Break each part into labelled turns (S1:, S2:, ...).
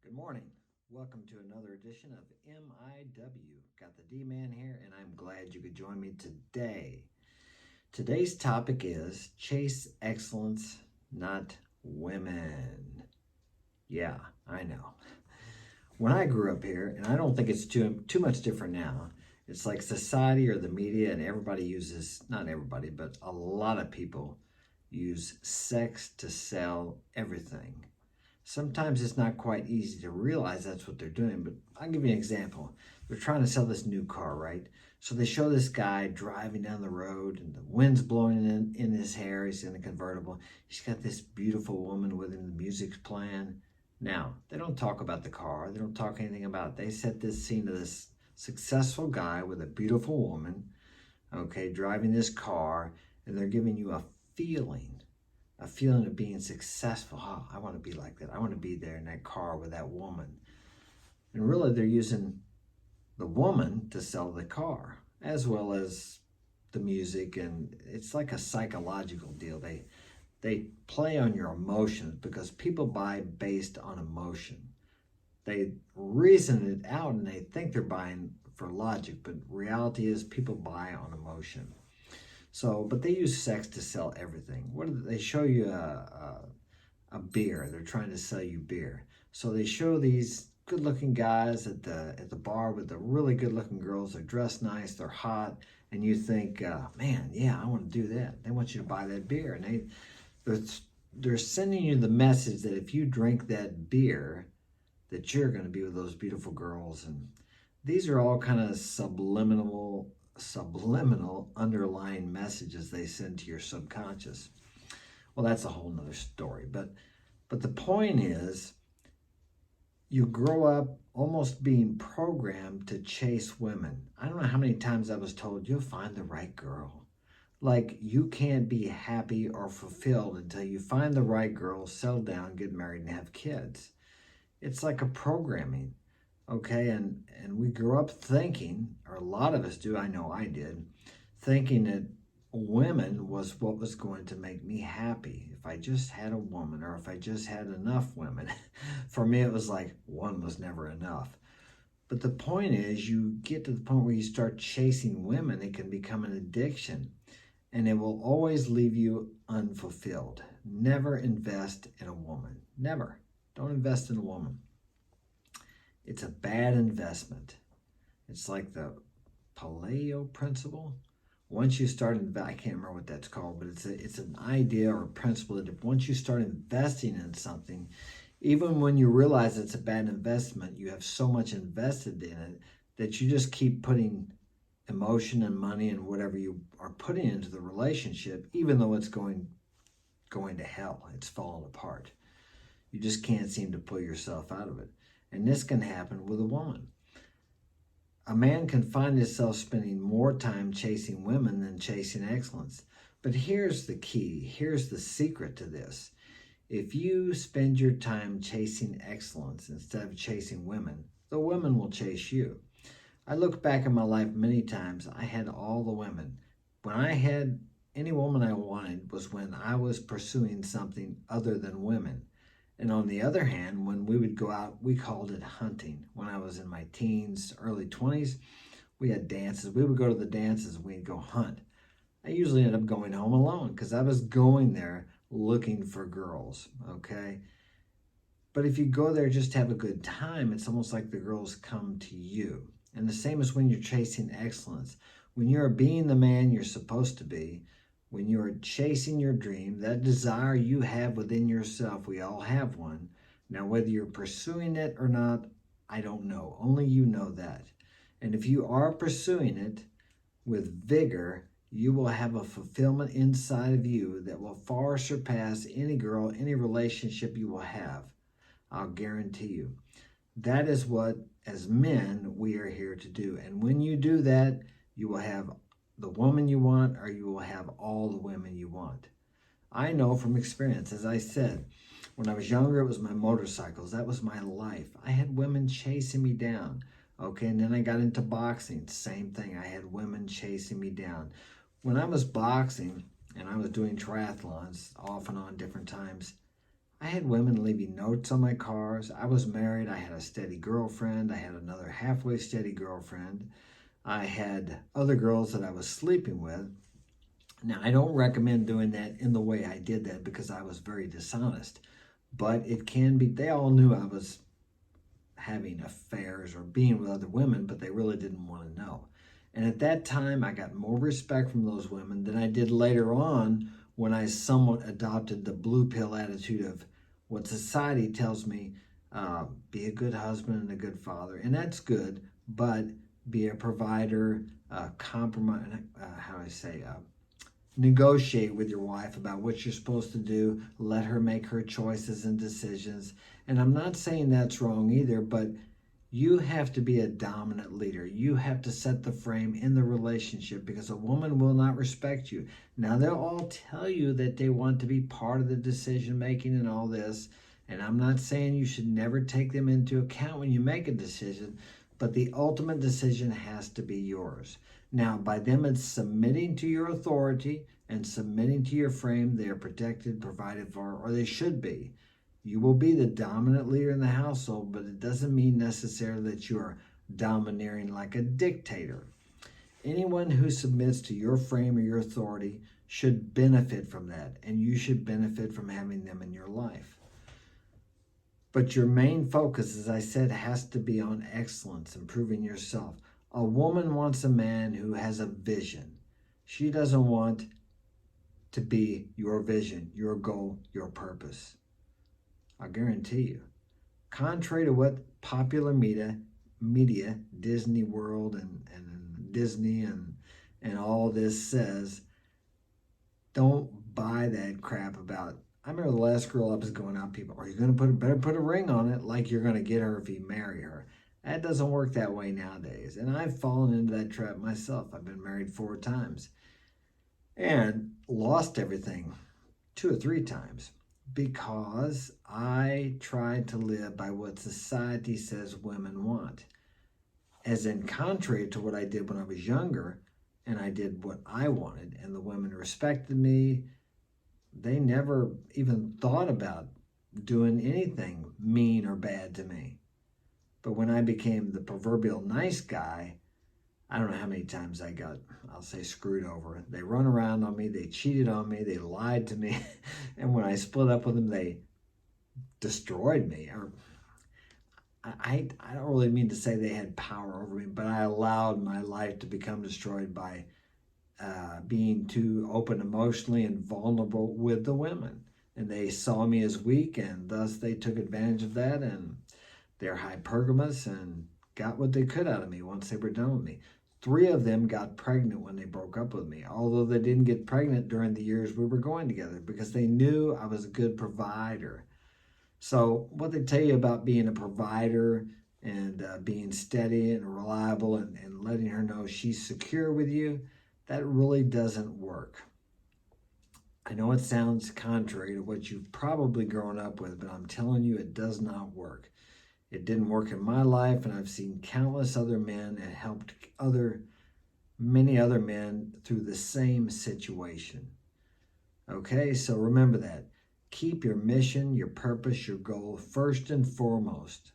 S1: Good morning. Welcome to another edition of MIW. Got the D-Man here, and I'm glad you could join me today. Today's topic is chase excellence, not women. Yeah, I know. When I grew up here, and I don't think it's too much different now, it's like society or the media, and everybody uses, not everybody, but a lot of people use sex to sell everything. Sometimes it's not quite easy to realize that's what they're doing, but I'll give you an example. They're trying to sell this new car, right? So they show this guy driving down the road and the wind's blowing in his hair. He's in a convertible. He's got this beautiful woman with him. The music's playing. Now, they don't talk about the car. They don't talk anything about it. They set this scene of this successful guy with a beautiful woman, okay, driving this car, and they're giving you a feeling of being successful. Oh, I want to be like that. I want to be there in that car with that woman. And really, they're using the woman to sell the car, as well as the music. And it's like a psychological deal. They play on your emotions because people buy based on emotion. They reason it out and they think they're buying for logic, but reality is people buy on emotion. So, but they use sex to sell everything. They show you a beer? They're trying to sell you beer. So they show these good-looking guys at the bar with the really good-looking girls. They're dressed nice, they're hot, and you think, man, yeah, I want to do that. They want you to buy that beer, and they're sending you the message that if you drink that beer, that you're going to be with those beautiful girls. And these are all kind of subliminal underlying messages they send to your subconscious. Well, that's a whole nother story. But the point is, you grow up almost being programmed to chase women. I don't know how many times I was told, you'll find the right girl. Like you can't be happy or fulfilled until you find the right girl, settle down, get married, and have kids. It's like a programming. Okay, and we grew up thinking, or a lot of us do, I know I did, thinking that women was what was going to make me happy. If I just had a woman, or if I just had enough women. For me, it was like one was never enough. But the point is, you get to the point where you start chasing women, it can become an addiction, and it will always leave you unfulfilled. Never invest in a woman. Never. Don't invest in a woman. It's a bad investment. It's like the Paleo principle. Once you start, I can't remember what that's called, but it's an idea or a principle that once you start investing in something, even when you realize it's a bad investment, you have so much invested in it that you just keep putting emotion and money and whatever you are putting into the relationship, even though it's going to hell. It's falling apart. You just can't seem to pull yourself out of it. And this can happen with a woman. A man can find himself spending more time chasing women than chasing excellence. But here's the key. Here's the secret to this. If you spend your time chasing excellence instead of chasing women, the women will chase you. I look back in my life many times. I had all the women. When I had any woman I wanted was when I was pursuing something other than women. And on the other hand, when we would go out, we called it hunting. When I was in my teens, early 20s, we had dances. We would go to the dances and we'd go hunt. I usually ended up going home alone because I was going there looking for girls, okay? But if you go there just to have a good time, it's almost like the girls come to you. And the same as when you're chasing excellence. When you're being the man you're supposed to be, when you're chasing your dream, that desire you have within yourself, we all have one. Now, whether you're pursuing it or not, I don't know. Only you know that. And if you are pursuing it with vigor, you will have a fulfillment inside of you that will far surpass any girl, any relationship you will have. I'll guarantee you. That is what, as men, we are here to do. And when you do that, you will have the woman you want, or you will have all the women you want. I know from experience, as I said, when I was younger, it was my motorcycles. That was my life. I had women chasing me down. Okay, and then I got into boxing. Same thing. I had women chasing me down. When I was boxing and I was doing triathlons off and on different times, I had women leaving notes on my cars. I was married. I had a steady girlfriend. I had another halfway steady girlfriend. I had other girls that I was sleeping with. Now, I don't recommend doing that in the way I did that because I was very dishonest. But it can be, they all knew I was having affairs or being with other women, but they really didn't want to know. And at that time, I got more respect from those women than I did later on when I somewhat adopted the blue pill attitude of what society tells me, be a good husband and a good father. And that's good, but be a provider, compromise, how do I say, negotiate with your wife about what you're supposed to do. Let her make her choices and decisions. And I'm not saying that's wrong either, but you have to be a dominant leader. You have to set the frame in the relationship because a woman will not respect you. Now, they'll all tell you that they want to be part of the decision making and all this. And I'm not saying you should never take them into account when you make a decision, but the ultimate decision has to be yours. Now, by them it's submitting to your authority and submitting to your frame, they are protected, provided for, or they should be. You will be the dominant leader in the household, but it doesn't mean necessarily that you are domineering like a dictator. Anyone who submits to your frame or your authority should benefit from that, and you should benefit from having them in your life. But your main focus, as I said, has to be on excellence, improving yourself. A woman wants a man who has a vision. She doesn't want to be your vision, your goal, your purpose. I guarantee you. Contrary to what popular media, Disney World and Disney and all this says, don't buy that crap about. I remember the last girl I was going out, people, are you going to better put a ring on it like you're going to get her if you marry her. That doesn't work that way nowadays. And I've fallen into that trap myself. I've been married 4 times and lost everything 2 or 3 times because I tried to live by what society says women want. As in contrary to what I did when I was younger, and I did what I wanted, and the women respected me. They never even thought about doing anything mean or bad to me. But when I became the proverbial nice guy, I don't know how many times I got, I'll say, screwed over. They run around on me, they cheated on me, they lied to me, and when I split up with them, they destroyed me. Or I don't really mean to say they had power over me, but I allowed my life to become destroyed by being too open emotionally and vulnerable with the women. And they saw me as weak, and thus they took advantage of that, and they're hypergamous and got what they could out of me once they were done with me. 3 of them got pregnant when they broke up with me, although they didn't get pregnant during the years we were going together because they knew I was a good provider. So what they tell you about being a provider and being steady and reliable and letting her know she's secure with you, that really doesn't work. I know it sounds contrary to what you've probably grown up with, but I'm telling you it does not work. It didn't work in my life, and I've seen countless other men and helped many other men through the same situation. Okay, so remember that. Keep your mission, your purpose, your goal first and foremost.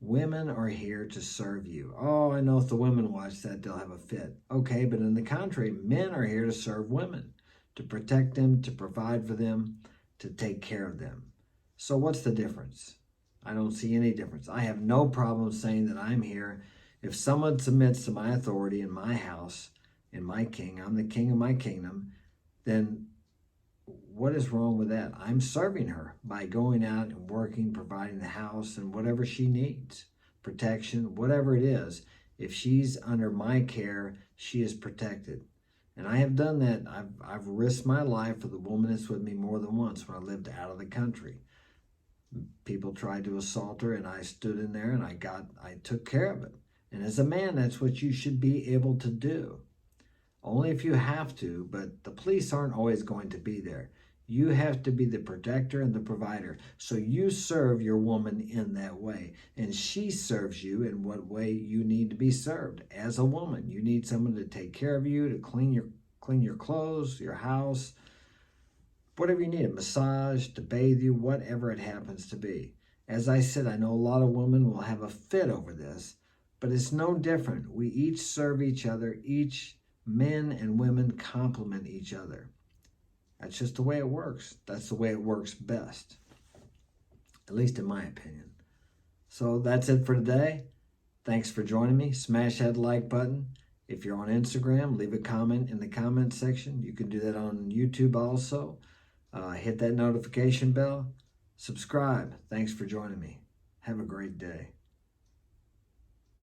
S1: Women are here to serve you. Oh, I know if the women watch that, they'll have a fit. Okay, but in the contrary, men are here to serve women, to protect them, to provide for them, to take care of them. So what's the difference? I don't see any difference. I have no problem saying that I'm here. If someone submits to my authority in my house, in my king, I'm the king of my kingdom, then what is wrong with that? I'm serving her by going out and working, providing the house and whatever she needs, protection, whatever it is. If she's under my care, she is protected. And I have done that. I've risked my life for the woman that's with me more than once when I lived out of the country. People tried to assault her, and I stood in there and I took care of it. And as a man, that's what you should be able to do. Only if you have to, but the police aren't always going to be there. You have to be the protector and the provider. So you serve your woman in that way. And she serves you in what way you need to be served. As a woman, you need someone to take care of you, to clean your clothes, your house, whatever you need, a massage, to bathe you, whatever it happens to be. As I said, I know a lot of women will have a fit over this, but it's no different. We each serve each other. Each men and women complement each other. That's just the way it works. That's the way it works best, at least in my opinion. So that's it for today. Thanks for joining me. Smash that like button. If you're on Instagram, leave a comment in the comment section. You can do that on YouTube also. Hit that notification bell. Subscribe. Thanks for joining me. Have a great day.